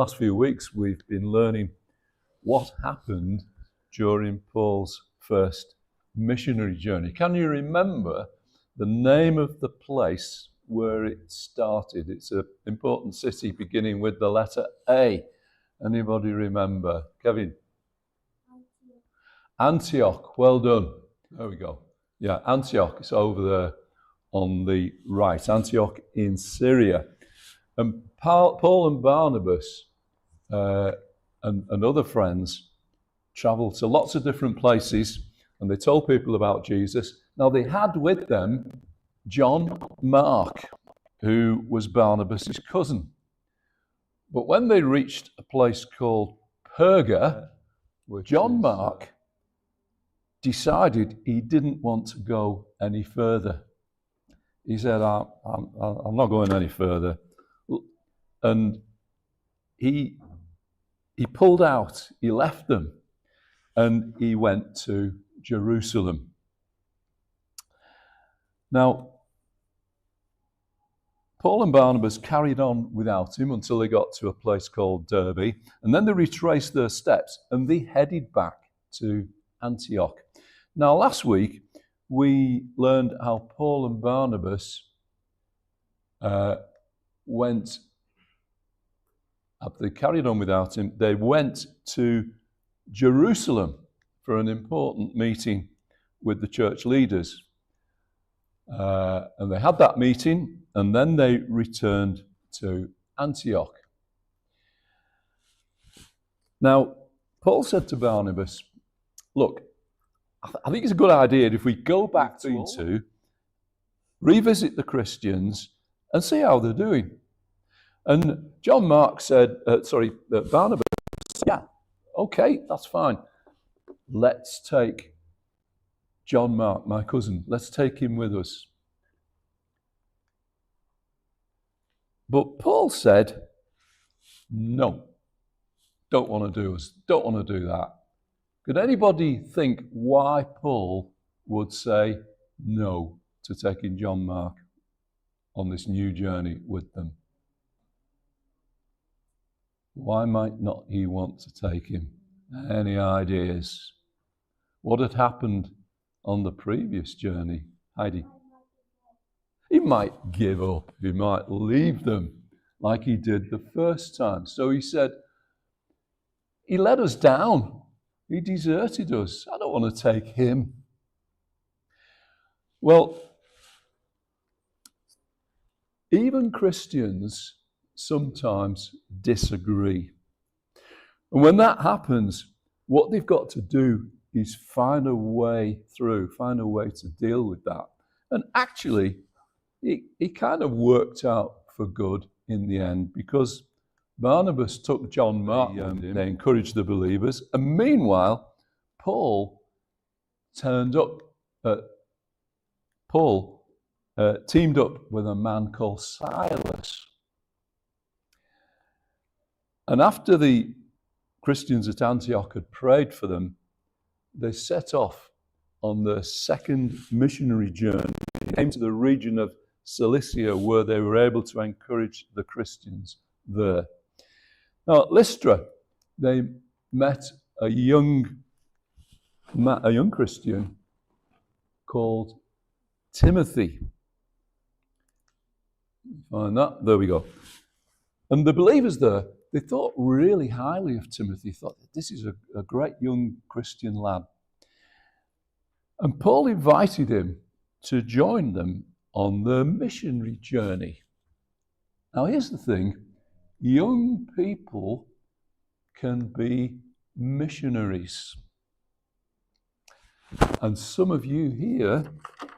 Last few weeks we've been learning what happened during Paul's first missionary journey. Can you remember the name of the place where it started? It's an important city beginning with the letter A. Anybody remember? Kevin? Antioch. Well done. There we go. Yeah, Antioch. It's over there on the right. Antioch in Syria. And Paul and Barnabas and other friends travelled to lots of different places, and they told people about Jesus. Now, they had with them John Mark, who was Barnabas' cousin. But when they reached a place called Perga, John Mark decided he didn't want to go any further. He said, I'm not going any further. And he pulled out, he left them, and he went to Jerusalem. Now, Paul and Barnabas carried on without him until they got to a place called Derbe, and then they retraced their steps and they headed back to Antioch. Now, last week we learned how Paul and Barnabas went. After they carried on without him, they went to Jerusalem for an important meeting with the church leaders. And they had that meeting, and then they returned to Antioch. Now, Paul said to Barnabas, look, I think it's a good idea if we go back to revisit the Christians and see how they're doing. And John Mark said, Barnabas said, yeah, okay, that's fine. Let's take John Mark, my cousin, let's take him with us. But Paul said, no, don't want to do that. Could anybody think why Paul would say no to taking John Mark on this new journey with them? Why might not he want to take him? Any ideas? What had happened on the previous journey, Heidi? He might give up. He might leave them like he did the first time. So he said, he let us down. He deserted us. I don't want to take him. Well, even Christians sometimes disagree. And when that happens, what they've got to do is find a way to deal with that. And actually, it kind of worked out for good in the end, because Barnabas took John Mark and they encouraged the believers. And meanwhile, Paul teamed up with a man called Silas. And after the Christians at Antioch had prayed for them, they set off on their second missionary journey. They came to the region of Cilicia, where they were able to encourage the Christians there. Now at Lystra, they met a young Christian called Timothy. Find that? There we go. And the believers there, they thought really highly of Timothy, thought this is a great young Christian lad. And Paul invited him to join them on their missionary journey. Now here's the thing, young people can be missionaries. And some of you here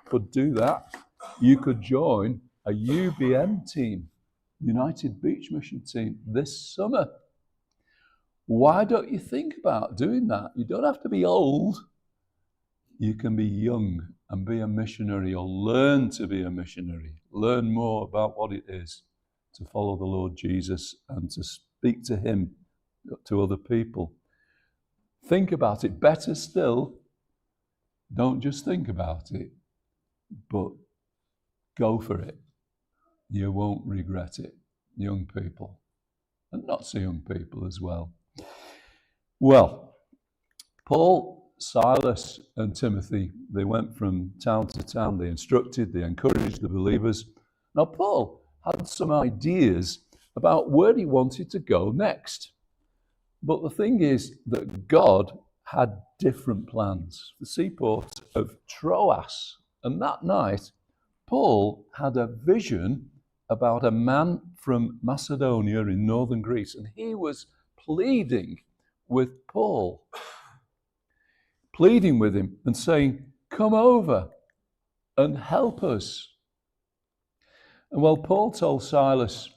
could do that. You could join a UBM team, United Beach Mission team, this summer. Why don't you think about doing that? You don't have to be old. You can be young and be a missionary, or learn to be a missionary. Learn more about what it is to follow the Lord Jesus and to speak to him, to other people. Think about it. Better still, don't just think about it, but go for it. You won't regret it, young people. and not so young people as well. Well, Paul, Silas, and Timothy, they went from town to town. They instructed, they encouraged the believers. Now, Paul had some ideas about where he wanted to go next. But the thing is that God had different plans. The seaport of Troas. And that night, Paul had a vision about a man from Macedonia in northern Greece. And he was pleading with Paul, pleading with him and saying, come over and help us. And well, Paul told Silas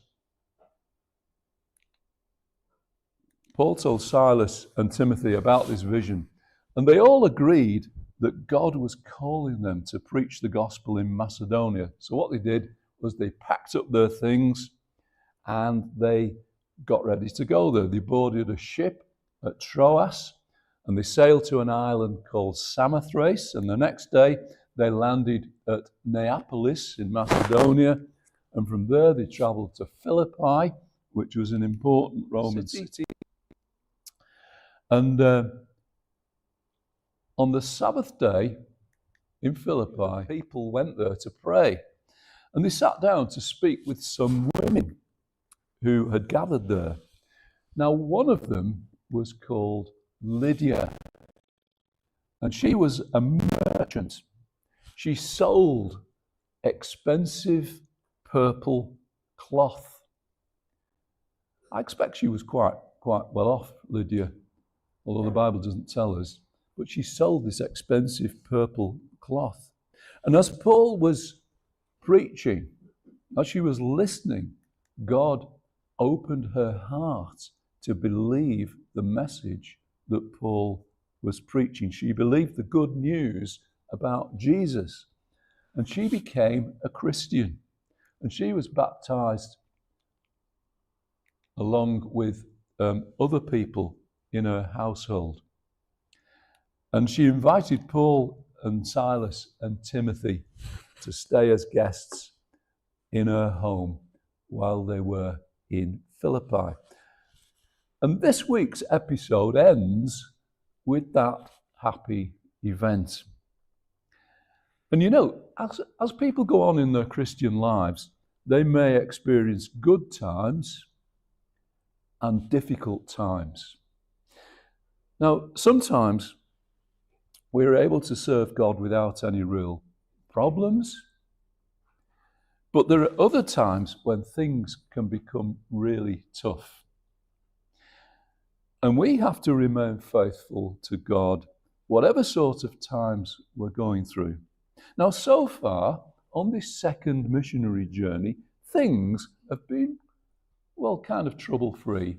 and Timothy about this vision, and they all agreed that God was calling them to preach the gospel in Macedonia. So what they did was they packed up their things and they got ready to go there. They boarded a ship at Troas and they sailed to an island called Samothrace, and the next day they landed at Neapolis in Macedonia, and from there they travelled to Philippi, which was an important Roman city. And on the Sabbath day in Philippi, people went there to pray. And they sat down to speak with some women who had gathered there. Now, one of them was called Lydia. And she was a merchant. She sold expensive purple cloth. I expect she was quite well off, Lydia, although the Bible doesn't tell us, but she sold this expensive purple cloth. And as Paul was preaching, as she was listening, God opened her heart to believe the message that Paul was preaching. She believed the good news about Jesus, and she became a Christian, and she was baptized along with other people in her household. And she invited Paul and Silas and Timothy to stay as guests in her home while they were in Philippi. And this week's episode ends with that happy event. And you know, as people go on in their Christian lives, they may experience good times and difficult times. Now, sometimes we're able to serve God without any real problems, but there are other times when things can become really tough. And we have to remain faithful to God, whatever sort of times we're going through. Now, so far, on this second missionary journey, things have been, well, kind of trouble-free.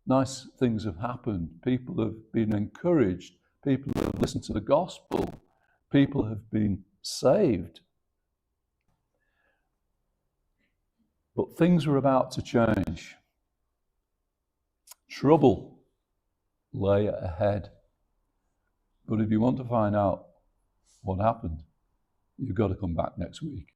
Nice things have happened. People have been encouraged. People have listened to the gospel. People have been saved. But things were about to change. Trouble lay ahead. But if you want to find out what happened, you've got to come back next week.